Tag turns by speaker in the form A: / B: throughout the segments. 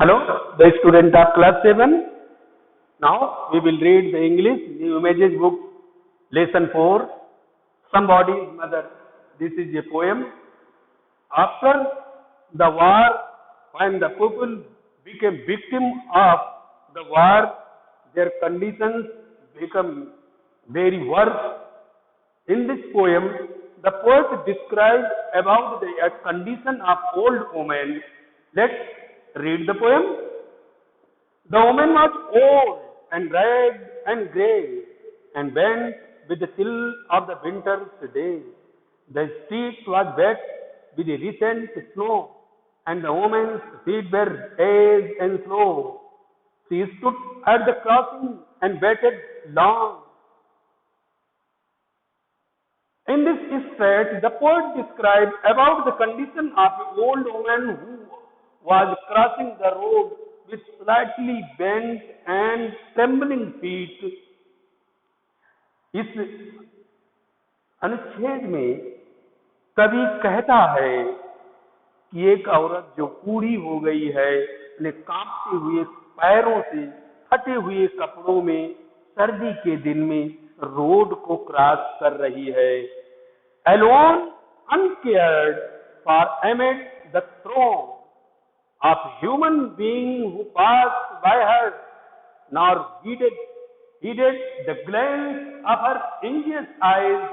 A: Hello, the student of class 7. Now we will read the English New Images book, lesson 4, Somebody's Mother. This is a poem. After the war, when the people became victim of the war, their conditions become very worse. In this poem, the poet describes about the condition of old women. Let's read the poem. The woman was old and ragged and grey and bent with the chill of the winter's day. The street was wet with the recent snow, and the woman's feet were aged and slow. She stood at the crossing and waited long. In this stretch, the poet describes about the condition of an old woman who was crossing the road with slightly bent and trembling feet. इस अनुच्छेद में कवि कहता है कि एक औरत जो बूढ़ी हो गई है, अपने कांपते हुए पैरों से फटे हुए कपड़ों में सर्दी के दिन में रोड को क्रॉस कर रही है. Alone, uncared for amid the throng of human beings who passed by her, nor heeded the glance of her anxious eyes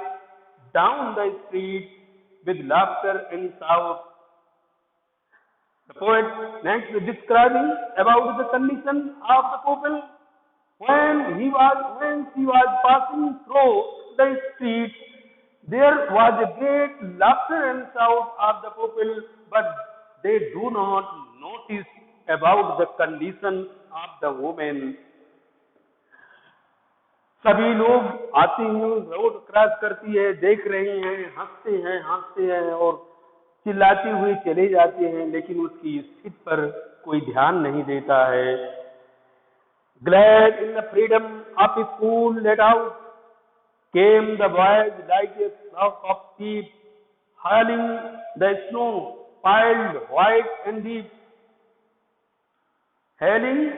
A: down the street with laughter and shout. The poet next describing about the condition of the people when she was passing through the street. There was a great laughter and shout of the people, but they do not notice about the condition of the woman. सभी लोग आते हैं, road cross करती है, देख रहे हैं, हंसते हैं और चिल्लाते हुए चले जाते हैं, लेकिन उसकी स्थिति पर कोई ध्यान नहीं देता है. Glad in the freedom of his school let out, came the boys like a flock of sheep, hauling the snow piled white and deep. Hailing,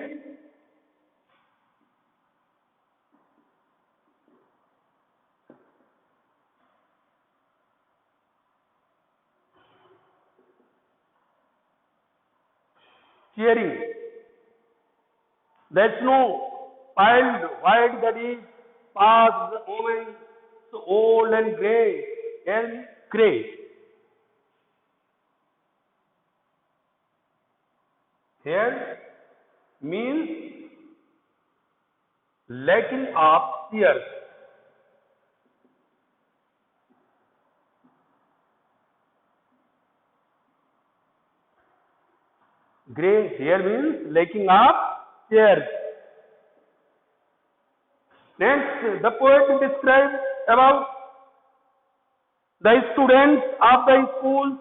A: cheering. The snow piled white the deep, past the woman so old and grey. Here means lacking of tears. Grey here means lacking of tears. Next, the poet describes about the students of the school.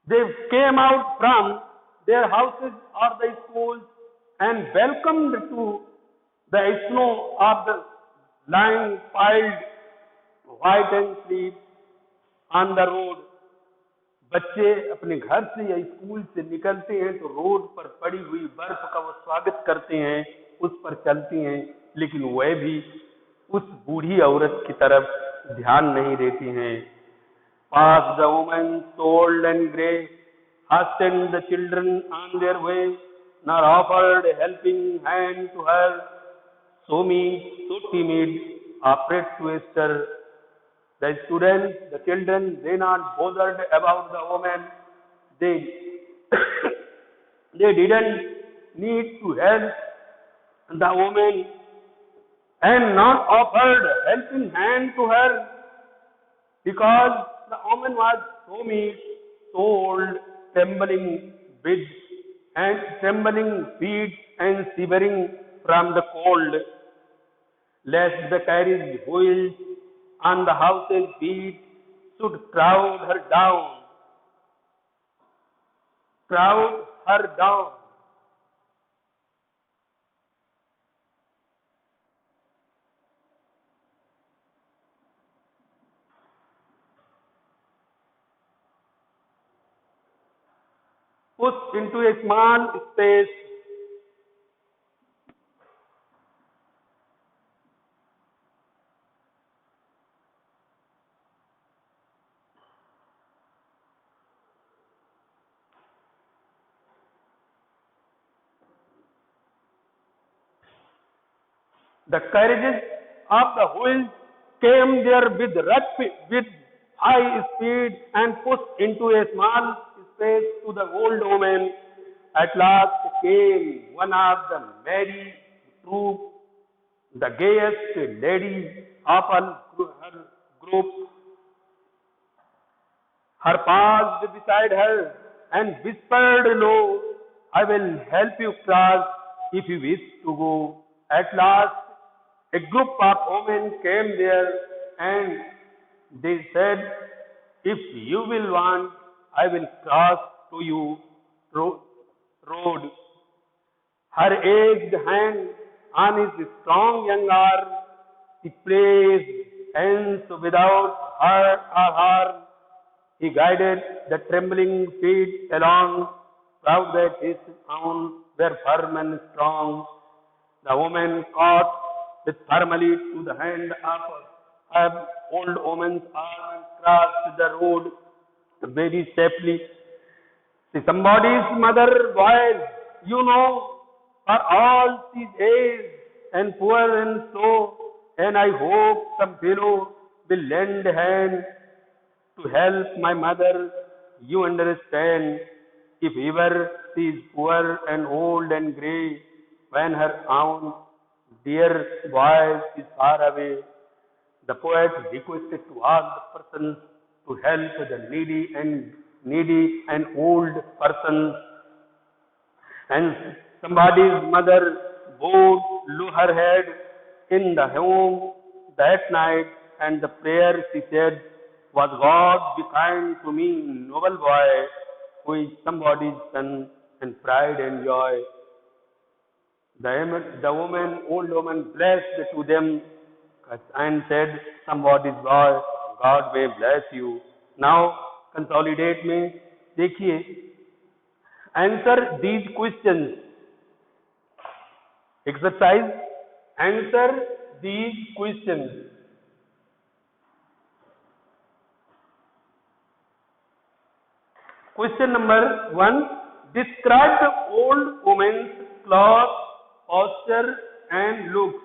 A: They came out from their houses or the schools and welcomed to the snow of the lying piled white and sleep on the road. बच्चे अपने घर से या school से निकलते हैं तो road पर पड़ी हुई बर्फ का वो स्वागत करते हैं, उस पर चलते हैं, लेकिन वह भी उस बूढ़ी औरत की तरफ ध्यान नहीं देते हैं. Past the woman old and grey, hastened the children on their way, nor offered a helping hand to her, so meek, so timid, afraid to stir. The students, the children, they not bothered about the woman. They they didn't need to help the woman and not offered helping hand to her because the woman was so meek, so old, trembling feet and shivering from the cold, lest the carriage wheels on the house's feet should crowd her down. pushed into a small space. The carriages of the wheels came there with high speed and pushed into a small space to the old woman. At last came one of the merry troop, the gayest lady of her group. Her paused beside her and whispered low, I will help you cross if you wish to go. At last, a group of women came there and they said, if you will want, I will cross to you road. Her aged hand on his strong young arm, he placed, and so without hurt or harm, he guided the trembling feet along, proud that his own were firm and strong. The woman caught it firmly to the hand of her old woman's arm and crossed the road very safely. See, somebody's mother voice, you know, for all she's aged and poor and so, and I hope some fellow will lend a hand to help my mother. You understand, if ever she is poor and old and grey, when her own dear boy is far away, the poet requested to all the persons to help the needy and old persons. And somebody's mother bowed low her head in the home that night, and the prayer she said was, God be kind to me, noble boy, who is somebody's son and pride and joy. The woman, old woman, blessed to them and said, somebody's boy, God may bless you. Now, consolidate में देखिए, answer these questions. Exercise, answer these questions. Question number 1. Describe the old woman's cloth, posture and looks.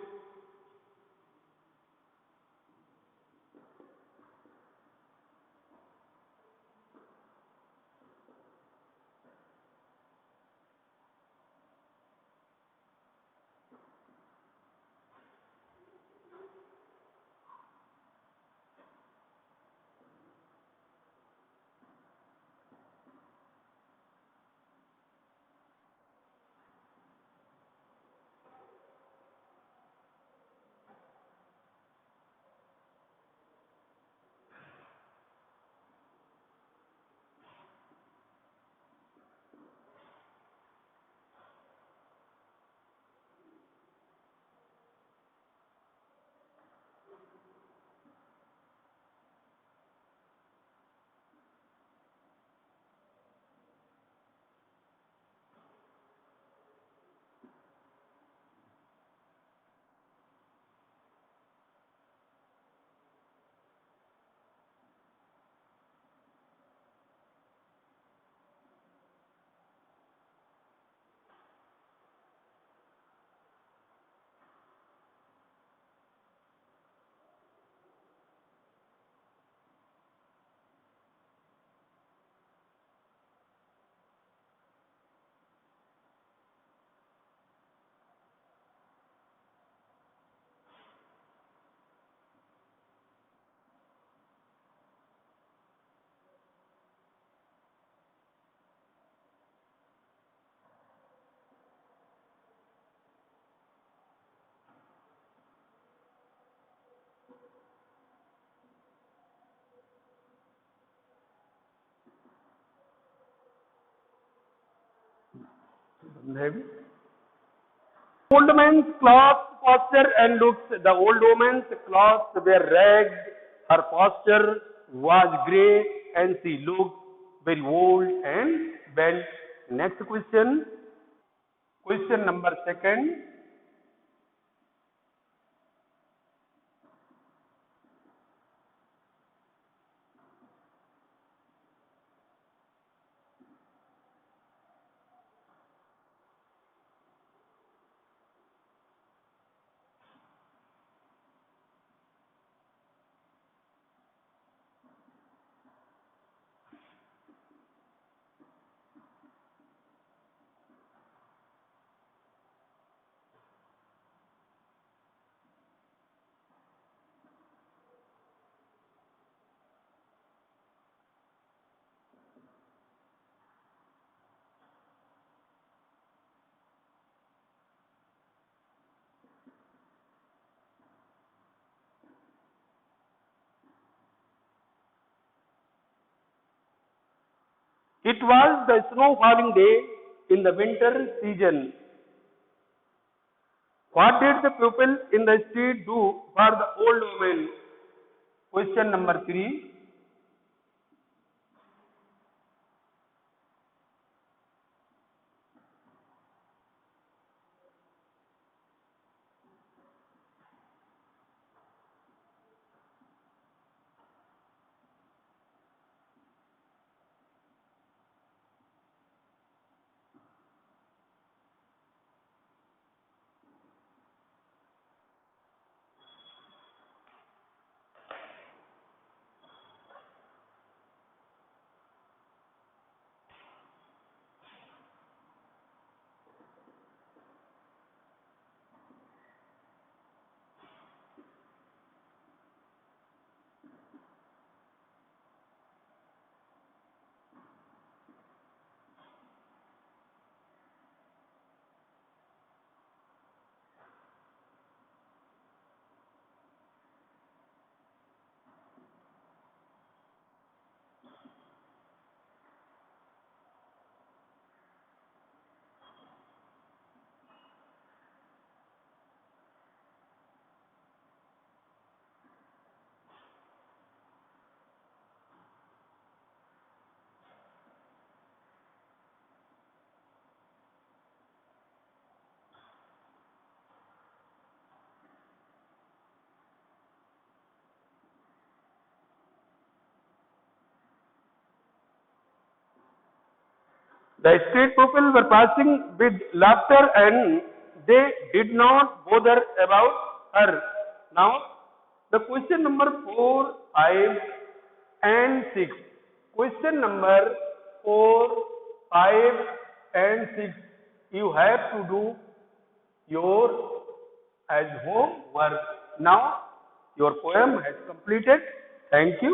A: Old woman's cloth, posture and looks. The old woman's clothes were ragged, her posture was grey, and she looked very old and bent. Next question. Question number second. It was the snow falling day in the winter season. What did the people in the street do for the old woman? Question number 3. The street people were passing with laughter and they did not bother about her. Now, the question number 4, 5 and 6. Question number 4, 5 and 6. You have to do your as homework. Now, your poem has completed. Thank you.